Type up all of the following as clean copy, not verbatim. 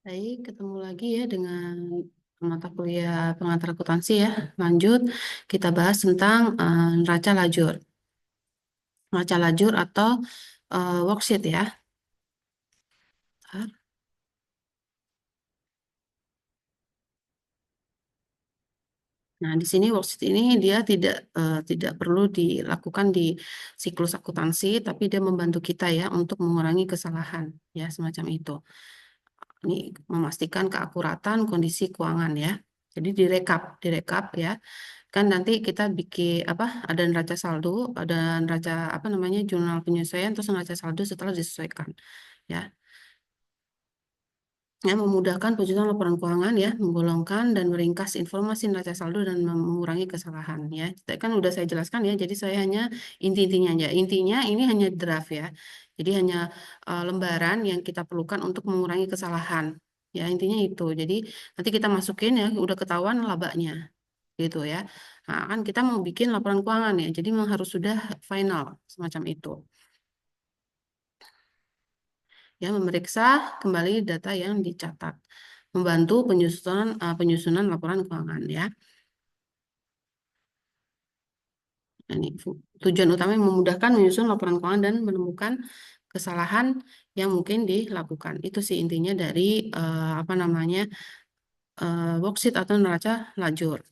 Baik, ketemu lagi ya dengan mata kuliah pengantar akuntansi ya. Lanjut, kita bahas tentang neraca lajur. Neraca lajur atau worksheet ya. Bentar. Nah, di sini worksheet ini dia tidak perlu dilakukan di siklus akuntansi, tapi dia membantu kita ya untuk mengurangi kesalahan ya semacam itu. Ini memastikan keakuratan kondisi keuangan ya. Jadi direkap ya. Kan nanti kita bikin apa? Ada neraca saldo, ada neraca apa namanya jurnal penyesuaian, terus neraca saldo setelah disesuaikan. Ya, yang memudahkan penjualan laporan keuangan ya, menggolongkan dan meringkas informasi neraca saldo dan mengurangi kesalahan ya. Tadi kan udah saya jelaskan ya, jadi saya hanya inti-intinya aja. Intinya ini hanya draft ya. Jadi hanya lembaran yang kita perlukan untuk mengurangi kesalahan. Ya, intinya itu. Jadi nanti kita masukin ya, udah ketahuan labanya gitu ya. Nah, kan kita mau bikin laporan keuangan ya, jadi memang harus sudah final semacam itu. Ya, memeriksa kembali data yang dicatat, membantu penyusunan laporan keuangan ya. Nah, ini tujuan utama memudahkan menyusun laporan keuangan dan menemukan kesalahan yang mungkin dilakukan. Itu sih intinya dari apa namanya worksheet atau neraca lajur.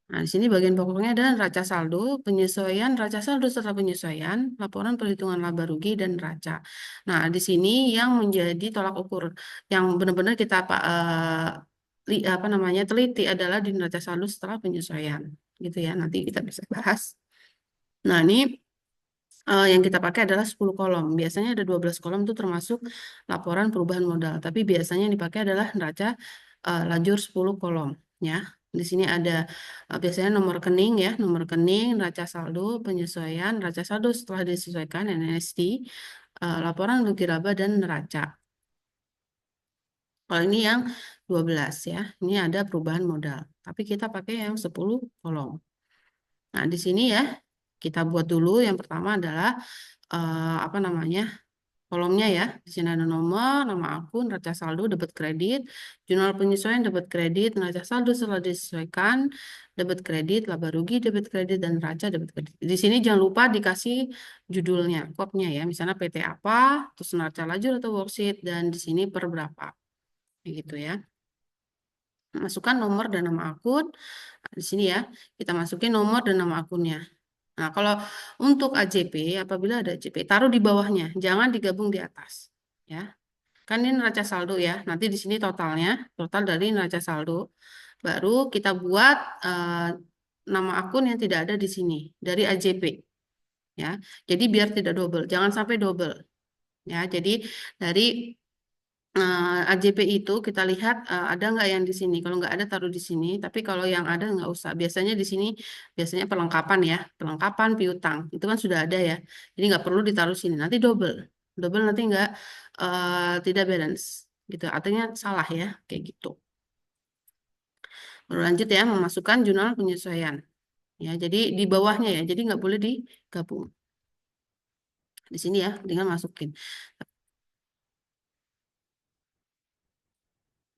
Nah, di sini bagian pokoknya ada neraca saldo, penyesuaian, neraca saldo setelah penyesuaian, laporan perhitungan laba rugi dan neraca. Nah, di sini yang menjadi tolak ukur yang benar-benar kita apa namanya teliti adalah di neraca saldo setelah penyesuaian, gitu ya. Nanti kita bisa bahas. Nah, ini yang kita pakai adalah 10 kolom. Biasanya ada 12 kolom itu termasuk laporan perubahan modal. Tapi biasanya yang dipakai adalah neraca lajur 10 kolom. Ya, di sini ada biasanya nomor rekening ya, nomor rekening, neraca saldo, penyesuaian, neraca saldo setelah disesuaikan NSD, laporan rugi laba dan neraca. Kalau ini yang 12 ya, ini ada perubahan modal. Tapi kita pakai yang 10 kolom. Nah, di sini ya, kita buat dulu yang pertama adalah apa namanya? Kolomnya ya, di sini ada nomor, nama akun, neraca saldo, debit kredit, jurnal penyesuaian, debit kredit, neraca saldo setelah disesuaikan, debit kredit, laba rugi, debit kredit, dan neraca debit kredit. Di sini jangan lupa dikasih judulnya, kodnya ya, misalnya PT apa, terus neraca lajur atau worksheet, dan di sini per berapa, gitu ya. Masukkan nomor dan nama akun, nah, di sini ya, kita masukin nomor dan nama akunnya. Nah, kalau untuk AJP, apabila ada AJP, taruh di bawahnya, jangan digabung di atas. Ya, kan ini neraca saldo ya. Nanti di sini totalnya, total dari neraca saldo. Baru kita buat nama akun yang tidak ada di sini dari AJP. Ya, jadi biar tidak double, jangan sampai double. Ya, jadi dari AJP itu kita lihat ada nggak yang di sini. Kalau nggak ada taruh di sini. Tapi kalau yang ada nggak usah. Biasanya di sini biasanya perlengkapan ya, perlengkapan piutang itu kan sudah ada ya. Jadi nggak perlu ditaruh sini. Nanti double, double nanti nggak tidak balance gitu. Artinya salah ya kayak gitu. Berlanjut ya memasukkan jurnal penyesuaian. Ya, jadi di bawahnya ya. Jadi nggak boleh digabung. Di sini ya, dengan masukin.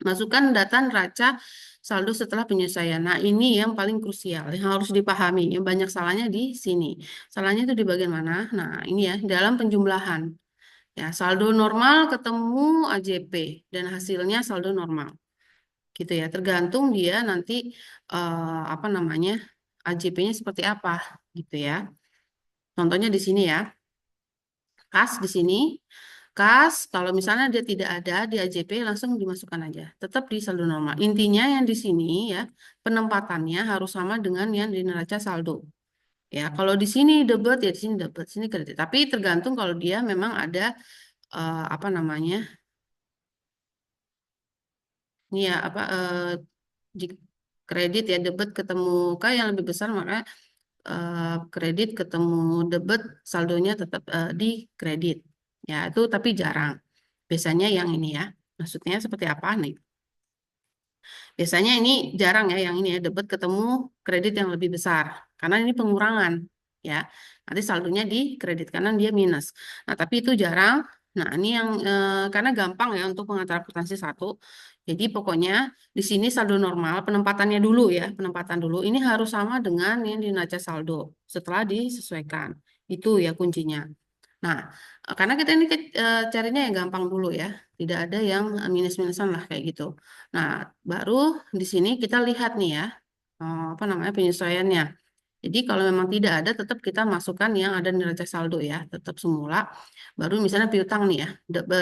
Masukkan data neraca saldo setelah penyesuaian. Nah, ini yang paling krusial, yang harus dipahami. Yang banyak salahnya di sini. Salahnya itu di bagian mana? Nah, ini ya, dalam penjumlahan. Ya, saldo normal ketemu AJP dan hasilnya saldo normal. Gitu ya. Tergantung dia nanti apa namanya? AJP-nya seperti apa gitu ya. Contohnya di sini ya. Kas di sini. Kas, kalau misalnya dia tidak ada di AJP, langsung dimasukkan aja. Tetap di saldo normal. Intinya yang di sini ya, penempatannya harus sama dengan yang di neraca saldo. Ya, kalau di sini debit ya di sini debit, sini kredit. Tapi tergantung kalau dia memang ada apa namanya? Ini ya apa di kredit ya debit ketemu K yang lebih besar maka kredit ketemu debit saldonya tetap di kredit. Ya, itu tapi jarang. Biasanya yang ini ya. Maksudnya seperti apa nih? Biasanya ini jarang ya yang ini ya debit ketemu kredit yang lebih besar karena ini pengurangan ya. Nanti saldonya dikredit karena dia minus. Nah, tapi itu jarang. Nah, ini yang karena gampang ya untuk pengantar akuntansi 1. Jadi pokoknya di sini saldo normal, penempatannya dulu ya, penempatan dulu. Ini harus sama dengan yang di neraca saldo setelah disesuaikan. Itu ya kuncinya. Nah, karena kita ini carinya yang gampang dulu ya, tidak ada yang minus-minusan lah kayak gitu. Nah, baru di sini kita lihat nih ya, apa namanya penyesuaiannya. Jadi kalau memang tidak ada, tetap kita masukkan yang ada di neraca saldo ya, tetap semula. Baru misalnya piutang nih ya,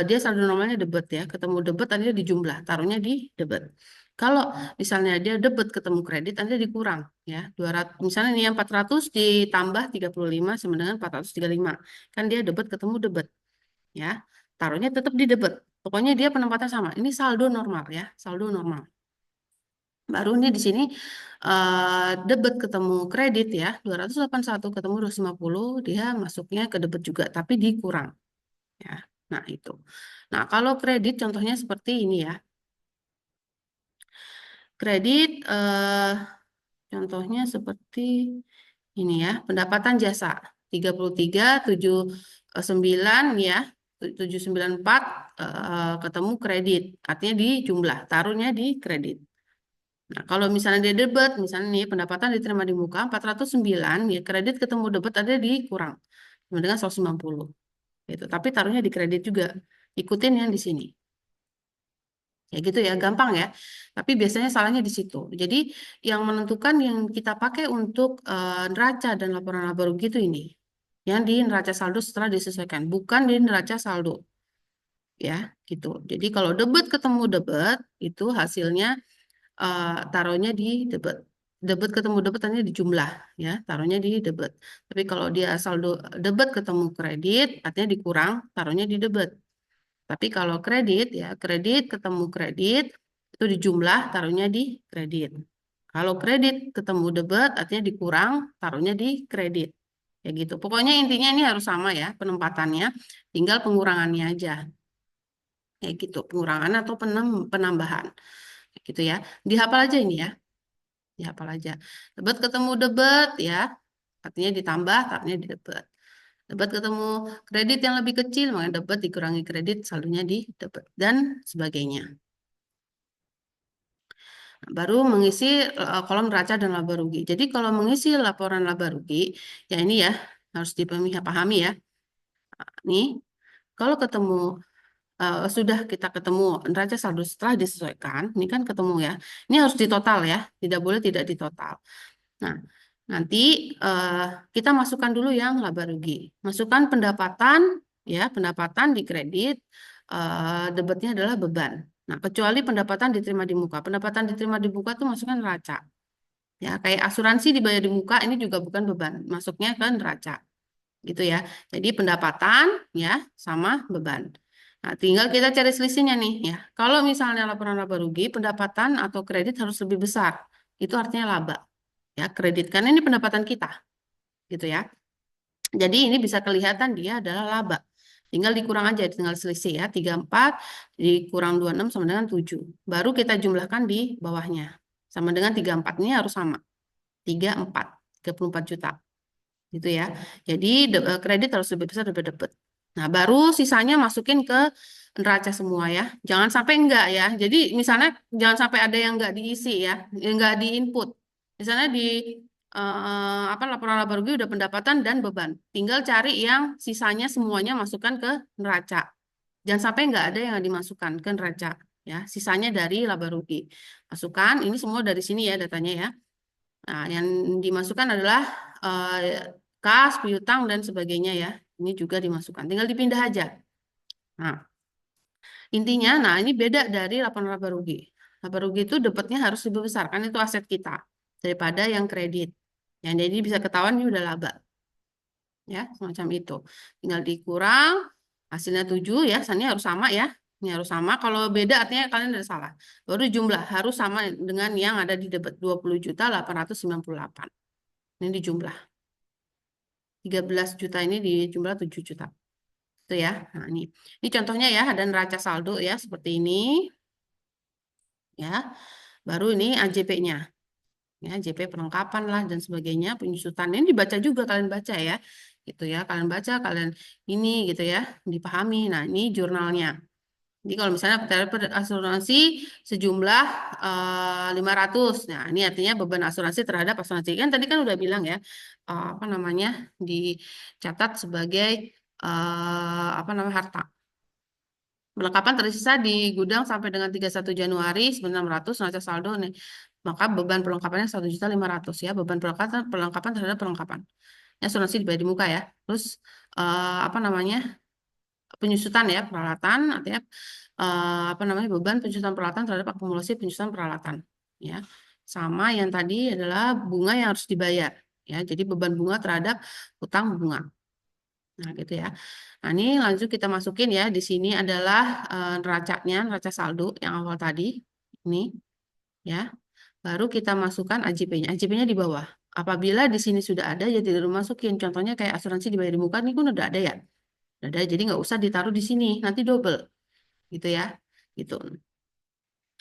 dia saldo normalnya debit ya, ketemu debit tadi di jumlah, taruhnya di debit. Kalau misalnya dia debit ketemu kredit, nanti dikurang ya, 200. Misalnya ini yang 400 ditambah 35 sama dengan 435. Kan dia debit ketemu debit ya, taruhnya tetap di debit. Pokoknya dia penempatan sama. Ini saldo normal ya, saldo normal. Baru nih di sini debit ketemu kredit ya, 281 ketemu 250, dia masuknya ke debit juga, tapi dikurang. Ya, nah itu. Nah, kalau kredit contohnya seperti ini ya. Kredit contohnya seperti ini ya, pendapatan jasa 33,79 ya, 794 ketemu kredit, artinya di jumlah, taruhnya di kredit. Nah, kalau misalnya dia debit, misalnya nih pendapatan diterima di muka 409, ya kredit ketemu debit ada dikurang sama dengan 190. Gitu. Tapi taruhnya di kredit juga. Ikutin yang di sini. Ya gitu ya, gampang ya. Tapi biasanya salahnya di situ. Jadi yang menentukan yang kita pakai untuk neraca dan laporan laba rugi itu ini. Yang di neraca saldo setelah disesuaikan, bukan di neraca saldo. Ya, gitu. Jadi kalau debit ketemu debit, itu hasilnya taruhnya di debit. Debit ketemu debit hanya di jumlah, ya, taruhnya di debit. Tapi kalau dia saldo debit ketemu kredit, artinya dikurang, taruhnya di debit. Tapi kalau kredit, ya, kredit ketemu kredit, itu di jumlah, taruhnya di kredit. Kalau kredit ketemu debit, artinya dikurang, taruhnya di kredit. Ya gitu. Pokoknya intinya ini harus sama ya penempatannya, tinggal pengurangannya aja. Kayak gitu, pengurangan atau penambahan. Kayak gitu ya. Dihafal aja ini ya. Dihafal aja. Debat ketemu debat ya. Artinya ditambah, artinya di debat. Debat ketemu kredit yang lebih kecil, maka debat dikurangi kredit, saldonya di debat. Dan sebagainya. Nah, baru mengisi kolom neraca dan laba rugi. Jadi kalau mengisi laporan laba rugi, ya ini ya, harus dipahami ya. Nih, kalau ketemu sudah kita ketemu neraca saldo setelah disesuaikan, ini kan ketemu ya. Ini harus ditotal ya, tidak boleh tidak ditotal. Nah, nanti eh, kita masukkan dulu yang laba rugi. Masukkan pendapatan, ya pendapatan di kredit, debetnya adalah beban. Nah, kecuali pendapatan diterima di muka. Pendapatan diterima di muka itu masukkan neraca. Ya, kayak asuransi dibayar di muka ini juga bukan beban, masuknya ke neraca gitu ya. Jadi pendapatan ya sama beban. Nah, tinggal kita cari selisihnya nih ya. Kalau misalnya laporan laba rugi, pendapatan atau kredit harus lebih besar. Itu artinya laba. Ya, kredit karena ini pendapatan kita gitu ya. Jadi ini bisa kelihatan dia adalah laba. Tinggal dikurang aja, tinggal selisih ya. 34 dikurang 26 sama dengan 7. Baru kita jumlahkan di bawahnya. Sama dengan 34 ini harus sama. 34, 34 juta gitu ya. Jadi kredit harus lebih besar daripada debit. Nah, baru sisanya masukin ke neraca semua ya. Jangan sampai enggak ya. Jadi misalnya jangan sampai ada yang enggak diisi ya, yang enggak di input. Misalnya di apa laporan laba rugi udah pendapatan dan beban. Tinggal cari yang sisanya semuanya masukkan ke neraca. Jangan sampai enggak ada yang dimasukkan ke neraca ya. Sisanya dari laba rugi. Masukkan ini semua dari sini ya datanya ya. Nah, yang dimasukkan adalah kas, piutang, dan sebagainya ya. Ini juga dimasukkan. Tinggal dipindah aja. Nah, intinya, nah ini beda dari laporan laba rugi. Laba rugi itu debetnya harus lebih besar, kan itu aset kita. Daripada yang kredit. Yang jadi bisa ketahuan ini udah laba. Ya, semacam itu. Tinggal dikurang, hasilnya 7 ya, ini harus sama ya. Ini harus sama, kalau beda artinya kalian ada salah. Baru jumlah harus sama dengan yang ada di debet 20.898. Ini dijumlah. 13 juta ini dijumlah 7 juta. Itu ya. Nah, ini contohnya ya, ada neraca saldo ya seperti ini. Ya. Baru ini AJP-nya. Ya, AJP perlengkapan lah dan sebagainya, penyusutan. Ini dibaca juga kalian baca ya. gitu ya. Kalian baca, kalian ini gitu ya, dipahami. Nah, ini jurnalnya. Jadi kalau misalnya asuransi sejumlah 500. Nah, ini artinya beban asuransi terhadap asuransi. Kan tadi kan udah bilang ya, apa namanya, dicatat sebagai apa namanya, harta. Perlengkapan tersisa di gudang sampai dengan 31 Januari 900 neraca saldo nih. Maka beban perlengkapannya 1.500.000 ya. Beban perlengkapan terhadap perlengkapan. Ya, asuransi dibayar di muka ya. Terus apa namanya? Penyusutan ya peralatan artinya apa namanya? Beban penyusutan peralatan terhadap akumulasi penyusutan peralatan ya. Sama yang tadi adalah bunga yang harus dibayar ya. Jadi beban bunga terhadap utang bunga. Nah, gitu ya. Nah, ini langsung kita masukin ya. Di sini adalah neracanya, neraca saldo yang awal tadi. Ini ya. Baru kita masukkan AJP-nya. AJP-nya di bawah. Apabila di sini sudah ada, ya tidak dimasukin. Contohnya kayak asuransi dibayar di muka, ini kan udah ada ya. Udah ada, jadi nggak usah ditaruh di sini. Nanti double. Gitu ya. Gitu.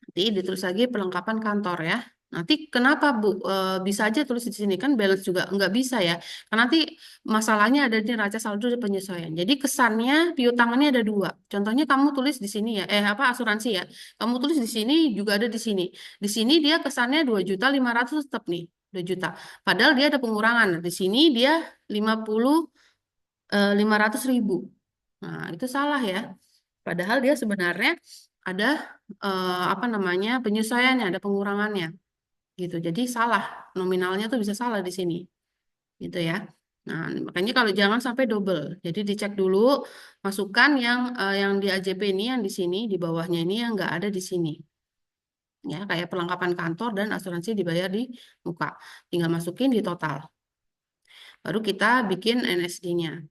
Nanti ditulis lagi perlengkapan kantor ya. Nanti kenapa Bu bisa aja tulis di sini kan balance juga nggak bisa ya. Karena nanti masalahnya ada di neraca saldo dan penyesuaian. Jadi kesannya piutangannya ada dua. Contohnya kamu tulis di sini ya, apa asuransi ya. Kamu tulis di sini juga ada di sini. Di sini dia kesannya 2.500.000 tetap nih, 2 juta. Padahal dia ada pengurangan. Di sini dia 500.000. Nah, itu salah ya. Padahal dia sebenarnya ada apa namanya penyesuaiannya, ada pengurangannya, gitu. Jadi salah nominalnya tuh bisa salah di sini, gitu ya. Nah, makanya kalau jangan sampai double. Jadi dicek dulu masukan yang di AJP ini, yang di sini, di bawahnya ini yang nggak ada di sini. Ya, kayak perlengkapan kantor dan asuransi dibayar di muka. Tinggal masukin di total. Baru kita bikin NSD-nya.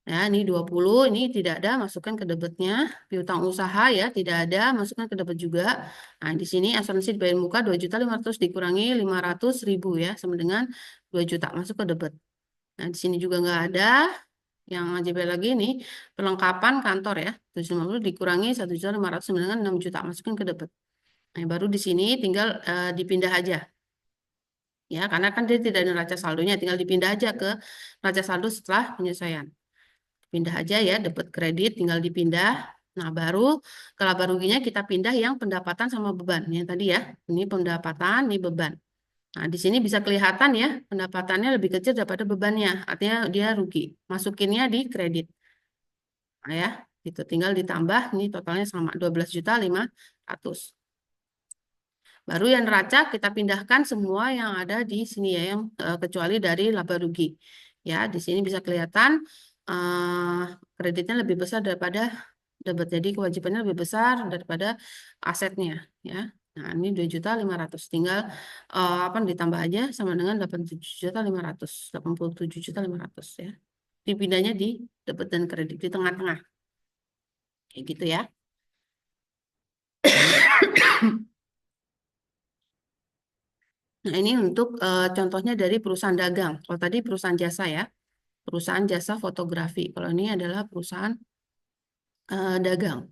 Ya, ini 20, ini tidak ada, masukkan ke debitnya. Piutang usaha ya, tidak ada, masukkan ke debit juga. Nah, di sini asuransi dibayar muka 2.500 dikurangi 500.000 ya, sama dengan 2 juta, masuk ke debit. Nah, di sini juga nggak ada. Yang AJB lagi nih, perlengkapan kantor ya, 750 dikurangi 1.500 sama dengan 6 juta, masukin ke debit. Nah, baru di sini tinggal dipindah aja. Ya, karena kan dia tidak ada neraca saldonya, tinggal dipindah aja ke neraca saldo setelah penyesuaian. Pindah aja ya, dapat kredit tinggal dipindah. Nah, baru ke laba ruginya kita pindah yang pendapatan sama beban. Yang tadi ya, ini pendapatan, ini beban. Nah, di sini bisa kelihatan ya, pendapatannya lebih kecil daripada bebannya. Artinya dia rugi. Masukinnya di kredit. Nah, ya, gitu. Tinggal ditambah, ini totalnya sama 12.500.000. Baru yang neraca kita pindahkan semua yang ada di sini ya, yang kecuali dari laba rugi. Ya, di sini bisa kelihatan kreditnya lebih besar daripada debit. Jadi kewajibannya lebih besar daripada asetnya. Ya, nah ini 2.500.000. Tinggal apa ditambah aja sama dengan 87.500, 87.500 ya. Dipindahnya di debit dan kredit di tengah-tengah. Kayak gitu ya. Nah, ini untuk contohnya dari perusahaan dagang. Kalau tadi perusahaan jasa ya, perusahaan jasa fotografi. Kalau ini adalah perusahaan dagang.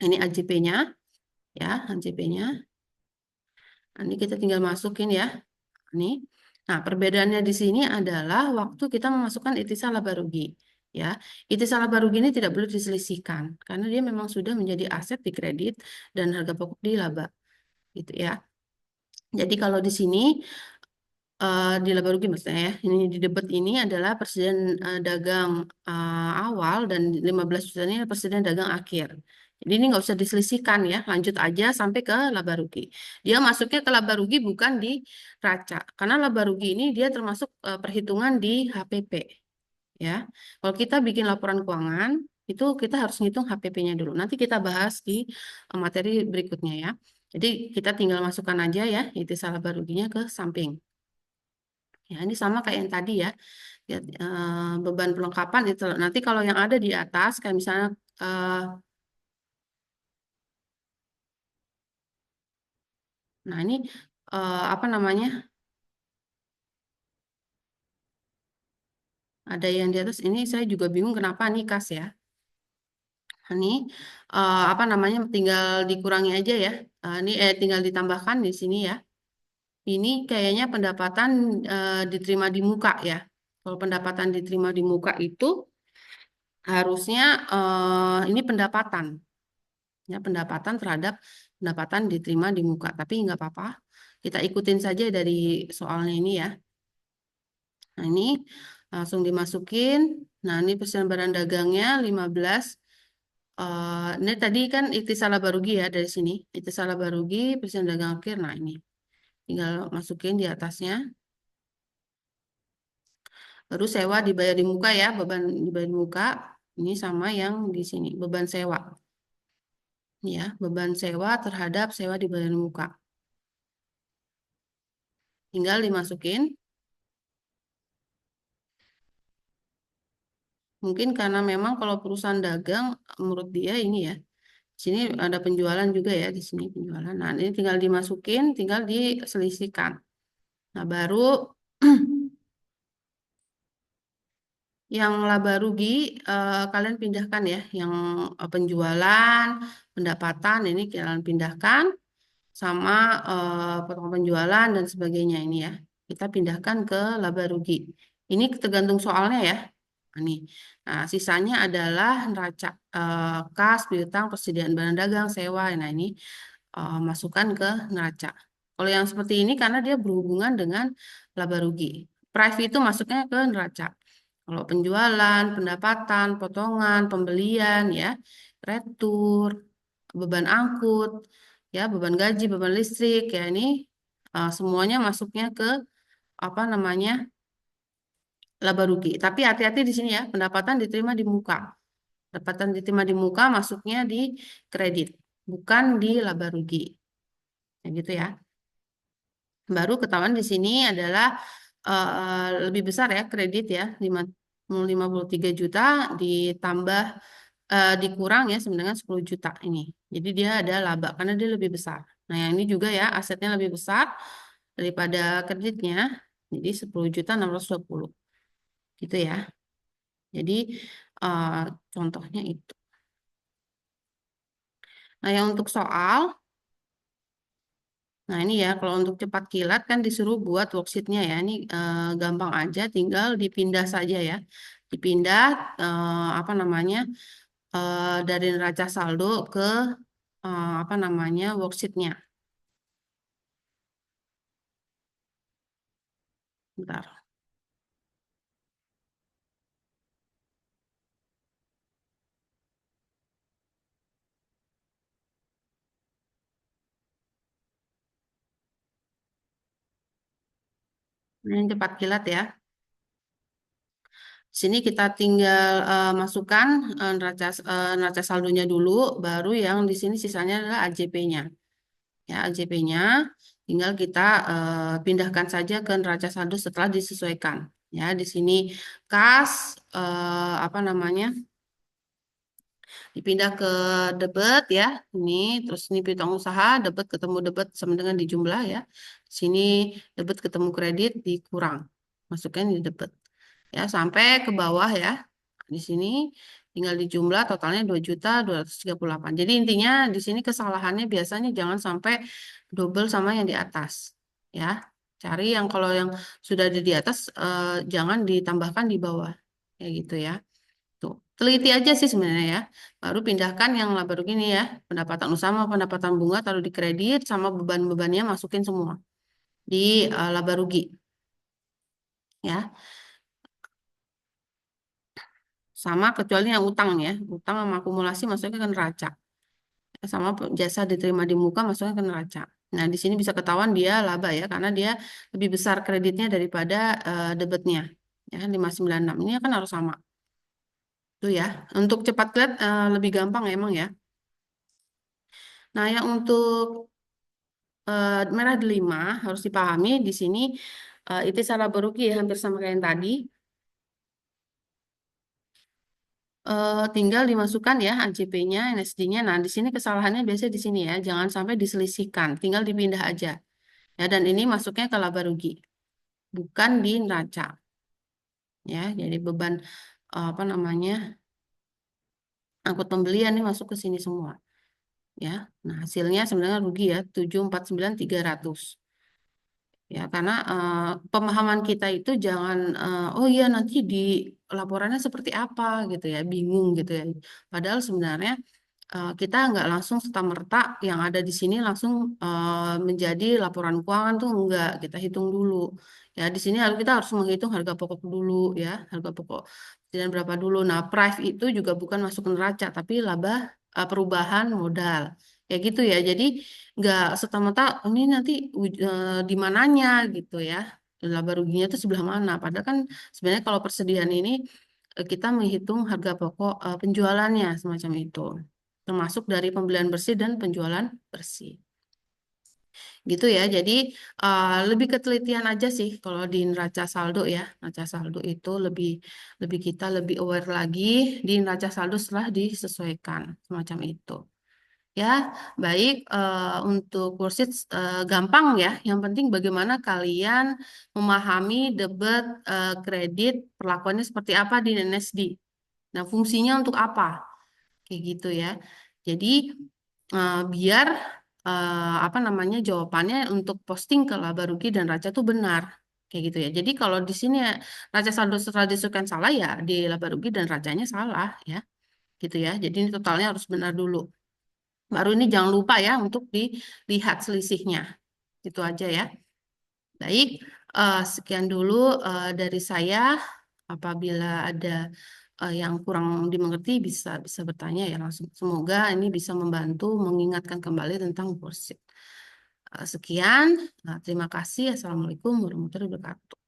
Ini AJP-nya, ya, AJP-nya. Ini kita tinggal masukin ya. Ini. Nah, perbedaannya di sini adalah waktu kita memasukkan itisal laba rugi. Ya, itisal laba rugi ini tidak boleh diselisihkan karena dia memang sudah menjadi aset di kredit dan harga pokok di laba, gitu ya. Jadi kalau di sini di laba rugi maksudnya ya. Ini di debit ini adalah persediaan dagang awal dan 15 juta ini persediaan dagang akhir. Jadi ini nggak usah diselisihkan ya, lanjut aja sampai ke laba rugi. Dia masuknya ke laba rugi bukan di raca, karena laba rugi ini dia termasuk perhitungan di HPP ya. Kalau kita bikin laporan keuangan itu kita harus ngitung HPP-nya dulu. Nanti kita bahas di materi berikutnya ya. Jadi kita tinggal masukkan aja ya, itu laba ruginya ke samping. Ya, ini sama kayak yang tadi ya. Ya, beban perlengkapan itu. Nanti kalau yang ada di atas, kayak misalnya nah ini apa namanya? Ada yang di atas ini saya juga bingung kenapa nih kas ya. Ini apa namanya? Tinggal dikurangi aja ya. Ini tinggal ditambahkan di sini ya. Ini kayaknya pendapatan diterima di muka ya. Kalau pendapatan diterima di muka itu harusnya ini pendapatan, ya pendapatan terhadap pendapatan diterima di muka. Tapi nggak apa-apa, kita ikutin saja dari soalnya ini ya. Nah ini langsung dimasukin. Nah ini persen barang dagangnya 15. Ini tadi kan ikhtisar laba rugi ya dari sini. Ikhtisar laba rugi, persen dagang akhir. Nah ini tinggal masukin di atasnya. Baru sewa dibayar di muka ya, beban dibayar di muka. Ini sama yang di sini, beban sewa. Ya, beban sewa terhadap sewa dibayar di muka. Tinggal dimasukin. Mungkin karena memang kalau perusahaan dagang, menurut dia ini ya, sini ada penjualan juga ya, di sini penjualan. Nah, ini tinggal dimasukin, tinggal diselisihkan. Nah, baru yang laba rugi kalian pindahkan ya, yang penjualan, pendapatan ini kalian pindahkan sama potongan penjualan dan sebagainya ini ya. Kita pindahkan ke laba rugi. Ini tergantung soalnya ya. Nah, nih. Nah, sisanya adalah neraca kas, piutang, persediaan barang dagang, sewa. Nah, ini masukkan ke neraca. Kalau yang seperti ini karena dia berhubungan dengan laba rugi. Price itu masuknya ke neraca. Kalau penjualan, pendapatan, potongan, pembelian, ya, retur, beban angkut, ya, beban gaji, beban listrik, ya ini semuanya masuknya ke apa namanya laba rugi. Tapi hati-hati di sini ya, pendapatan diterima di muka. Pendapatan diterima di muka masuknya di kredit, bukan di laba rugi. Ya gitu ya. Baru ketahuan di sini adalah lebih besar ya kredit ya 53 juta ditambah dikurang ya sebenarnya 10 juta ini. Jadi dia ada laba karena dia lebih besar. Nah, yang ini juga ya asetnya lebih besar daripada kreditnya. Jadi 10 juta 620 gitu ya. Jadi eh, contohnya itu. Nah, yang untuk soal, nah ini ya kalau untuk cepat kilat kan disuruh buat worksheetnya ya. Ini gampang aja, tinggal dipindah saja ya. Dipindah apa namanya dari neraca saldo ke apa namanya worksheetnya. Bentar. Ini cepat kilat ya. Sini kita tinggal masukkan neraca saldonya dulu, baru yang di sini sisanya adalah AJP-nya. Ya, AJP-nya tinggal kita pindahkan saja ke neraca saldo setelah disesuaikan. Ya, di sini kas apa namanya? Dipindah ke debit ya. Ini terus ini piutang usaha, debit ketemu debit sama dengan dijumlah ya. Sini debit ketemu kredit dikurang. Masukkan di debit. Ya, sampai ke bawah ya. Di sini tinggal dijumlah totalnya 2.238. Jadi intinya di sini kesalahannya biasanya jangan sampai double sama yang di atas. Ya. Cari yang kalau yang sudah ada di atas jangan ditambahkan di bawah. Kayak gitu ya. Tuh, teliti aja sih sebenarnya ya. Baru pindahkan yang laba rugi ini ya. Pendapatan usaha sama pendapatan bunga taruh di kredit sama beban-bebannya masukin semua di laba rugi ya. Sama kecuali yang utang ya. Utang sama akumulasi masuknya ke neraca. Sama jasa diterima di muka masuknya ke neraca. Nah, di sini bisa ketahuan dia laba ya karena dia lebih besar kreditnya daripada debitnya. Ya, 596 ini kan harus sama. Tuh ya. Untuk cepat lihat lebih gampang ya, emang ya. Nah, yang untuk merah delima harus dipahami di sini itu salah berugi ya hampir sama kayak yang tadi. Tinggal dimasukkan ya AJP-nya, NSD-nya. Nah, di sini kesalahannya biasanya di sini ya, jangan sampai diselisihkan, tinggal dipindah aja. Ya, dan ini masuknya ke laba rugi, bukan di neraca. Ya, jadi beban apa namanya angkut pembelian ini masuk ke sini semua. Ya, nah hasilnya sebenarnya rugi ya 749.300. Ya, karena pemahaman kita itu jangan oh iya nanti di laporannya seperti apa gitu ya, bingung gitu ya. Padahal sebenarnya kita nggak langsung serta-merta yang ada di sini langsung menjadi laporan keuangan tuh enggak, kita hitung dulu. Ya, di sini kita harus menghitung harga pokok dulu ya, harga pokok dan berapa dulu. Nah, price itu juga bukan masuk ke neraca, tapi laba perubahan modal. Ya gitu ya. Jadi nggak serta-merta ini nanti di mananya gitu ya. Laba ruginya itu sebelah mana. Padahal kan sebenarnya kalau persediaan ini kita menghitung harga pokok penjualannya semacam itu. Termasuk dari pembelian bersih dan penjualan bersih. Gitu ya. Jadi lebih ketelitian aja sih kalau di neraca saldo ya. Neraca saldo itu lebih lebih kita lebih aware lagi di neraca saldo setelah disesuaikan semacam itu. Ya, baik untuk worksheet gampang ya. Yang penting bagaimana kalian memahami debit, kredit, perlakuannya seperti apa di NSD. Nah, fungsinya untuk apa? Kayak gitu ya. Jadi biar apa namanya jawabannya untuk posting ke laba rugi dan raca itu benar. Kayak gitu ya. Jadi kalau di sini raca saldo setelah disebutkan salah ya di laba rugi dan racanya salah ya. Gitu ya. Jadi ini totalnya harus benar dulu. Baru ini jangan lupa ya untuk dilihat selisihnya. Itu aja ya. Baik, sekian dulu dari saya. Apabila ada yang kurang dimengerti bisa bisa bertanya ya langsung. Semoga ini bisa membantu mengingatkan kembali tentang worksheet. Sekian, terima kasih. Assalamualaikum warahmatullahi wabarakatuh.